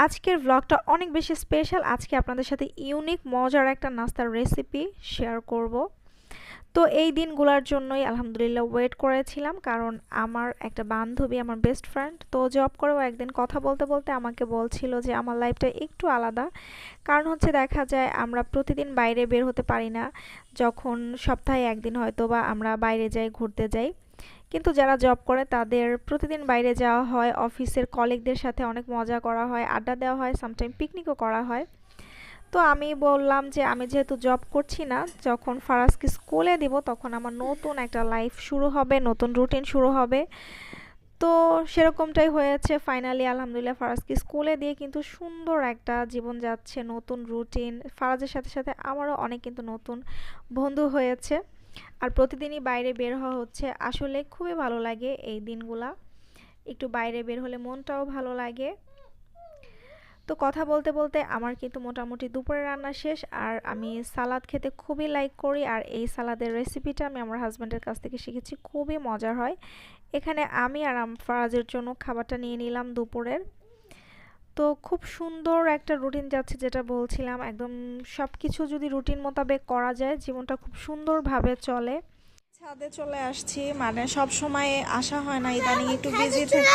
আজকের ভ্লগটা অনেক বেশি স্পেশাল। আজকে আপনাদের সাথে ইউনিক মজার একটা নাস্তার রেসিপি শেয়ার করব। তো এই দিনগুলোর জন্যই আলহামদুলিল্লাহ ওয়েট করেছিলাম, কারণ আমার একটা বান্ধবী, আমার বেস্ট ফ্রেন্ড, তো জব করেও একদিন কথা বলতে বলতে আমাকে বলছিল যে আমার লাইফটা একটু আলাদা। কারণ হচ্ছে দেখা যায় আমরা প্রতিদিন বাইরে বের হতে পারি না। যখন সপ্তাহে একদিন হয়তো বা আমরা বাইরে যাই, ঘুরতে যাই, কিন্তু যারা জব করে তাদের প্রতিদিন বাইরে যাওয়া হয়, অফিসের কলিগদের সাথে অনেক মজা করা হয়, আড্ডা দেওয়া হয়, সামটাইম পিকনিকও করা হয়। তো আমি বললাম যে আমি যেহেতু জব করছি না, যখন ফারাজকে স্কুলে দিব তখন আমার নতুন একটা লাইফ শুরু হবে, নতুন রুটিন শুরু হবে। তো সেরকমটাই হয়েছে। ফাইনালি আলহামদুলিল্লাহ ফারাজকে স্কুলে দিয়ে কিন্তু সুন্দর একটা জীবন যাচ্ছে, নতুন রুটিন। ফারাজের সাথে সাথে আমারও অনেক কিন্তু নতুন বন্ধু হয়েছে। আর প্রতিদিনই বাইরে বের হওয়া হচ্ছে, আসলে খুবই ভালো লাগে এই দিনগুলা। একটু বাইরে বের হলে মনটাও ভালো লাগে। তো কথা বলতে বলতে আমার কিন্তু মোটামুটি দুপুরের রান্না শেষ, আর আমি সালাদ খেতে খুবই লাইক করি। আর এই সালাদের রেসিপিটা আমি আমার হাজব্যান্ডের কাছ থেকে শিখেছি, খুবই মজার হয়। এখানে আমি আর ফারাজের জন্য খাবারটা নিয়ে নিলাম দুপুরের। তো খুব সুন্দর একটা রুটিন যাচ্ছে, যেটা বলছিলাম, একদম সব কিছু যদি রুটিন মোতাবেক করা যায় জীবনটা খুব সুন্দরভাবে চলে। ছাদে চলে আসছি, মানে সব সময় আসা হয় না, ইদানিং একটু বিজি থাকি।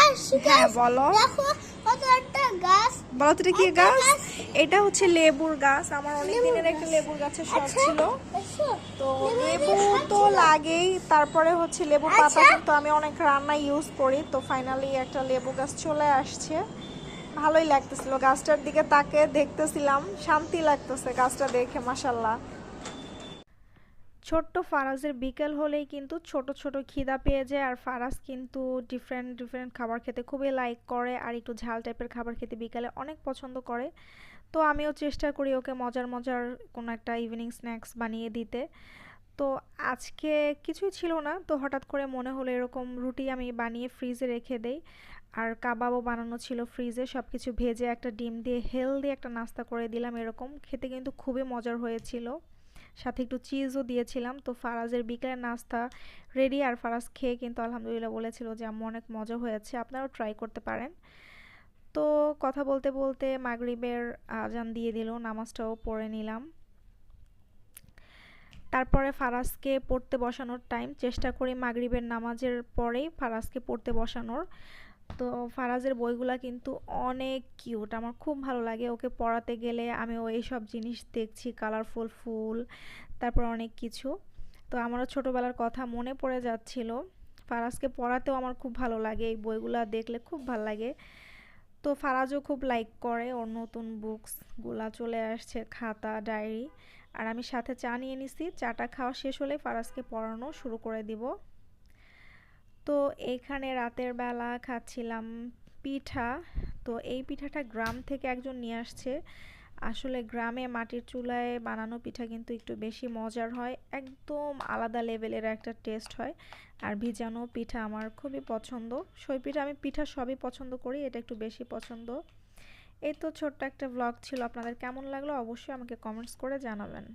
হ্যাঁ বলো। বলো তো, এটা কি গাছ? এটা হচ্ছে লেবুর গাছ। আমার অনেক দিনের একটা লেবুর গাছের শখ ছিল। তো লেবু তো লাগেই, তারপরে হচ্ছে লেবুর পাতা কিন্তু আমি অনেক রান্নায় ইউজ করি। তো ফাইনালি একটা লেবু গাছ চলে আসছে, ভালোই লাগতেছিল। গাছটার দিকে তাকে দেখতেছিলাম, শান্তি লাগতেছে গাছটা দেখে, মাশাল্লাহ। ছোট্ট ফারাজের বিকেল হলেই কিন্তু ছোট ছোট খিদা পেয়ে যায়, আর ফারাজ কিন্তু ডিফারেন্ট ডিফারেন্ট খাবার খেতে খুবই লাইক করে, আর একটু ঝাল টাইপের খাবার খেতে বিকালে অনেক পছন্দ করে। তো আমিও চেষ্টা করি ওকে মজার মজার কোনো একটা ইভিনিং স্ন্যাক্স বানিয়ে দিতে। তো আজকে কিছুই ছিল না, তো হঠাৎ করে মনে হলো এরকম রুটি আমি বানিয়ে ফ্রিজে রেখে দেই। আর কাবাবও বানানো ছিল ফ্রিজে, সব কিছু ভেজে একটা ডিম দিয়ে হেলদি একটা নাস্তা করে দিলাম। এরকম খেতে কিন্তু খুবই মজার হয়েছিল, সাথে একটু চিজও দিয়েছিলাম। তো ফারাজের বিকেলের নাস্তা রেডি, আর ফারাজ খেয়ে কিন্তু আলহামদুলিল্লাহ বলেছিল যে আম্মু অনেক মজা হয়েছে, আপনারাও ট্রাই করতে পারেন। তো কথা বলতে বলতে মাগরিবের আজান দিয়ে দিল, নামাজটাও পড়ে নিলাম। তারপরে ফারাজকে পড়তে বসানোর টাইম, চেষ্টা করি মাগরিবের নামাজের পরেই ফারাজকে পড়তে বসানোর। তো ফারাজের বইগুলা কিন্তু অনেক কিউট, আমার খুব ভালো লাগে। ওকে পড়াতে গেলে আমি ওই সব জিনিস দেখছি, কালারফুল ফুল, তারপর অনেক কিছু। তো আমারও ছোটবেলার কথা মনে পড়ে যাচ্ছিল। ফারাজকে পড়াতেও আমার খুব ভালো লাগে, এই বইগুলা দেখলে খুব ভালো লাগে। তো ফারাজও খুব লাইক করে, ওর নতুন বুকসগুলা চলে আসছে, খাতা ডায়েরি। আর আমি সাথে চা নিয়ে নিছি, চাটা খাওয়া শেষ হলে ফারাজকে পড়ানো শুরু করে দিব। তো এইখানে রাতের বেলা খাচ্ছিলাম পিঠা। তো এই পিঠাটা গ্রাম থেকে একজন নিয়ে আসছে। আসলে গ্রামে মাটির চুলায় বানানো পিঠা কিন্তু একটু বেশি মজার হয়, একদম আলাদা লেভেলের একটা টেস্ট হয়। আর ভিজানো পিঠা আমার খুবই পছন্দ। সই পিঠা, আমি পিঠা সবই পছন্দ করি, এটা একটু বেশি পছন্দ। এই তো ছোট্ট একটা ব্লগ ছিল, আপনাদের কেমন লাগলো অবশ্যই আমাকে কমেন্টস করে জানাবেন।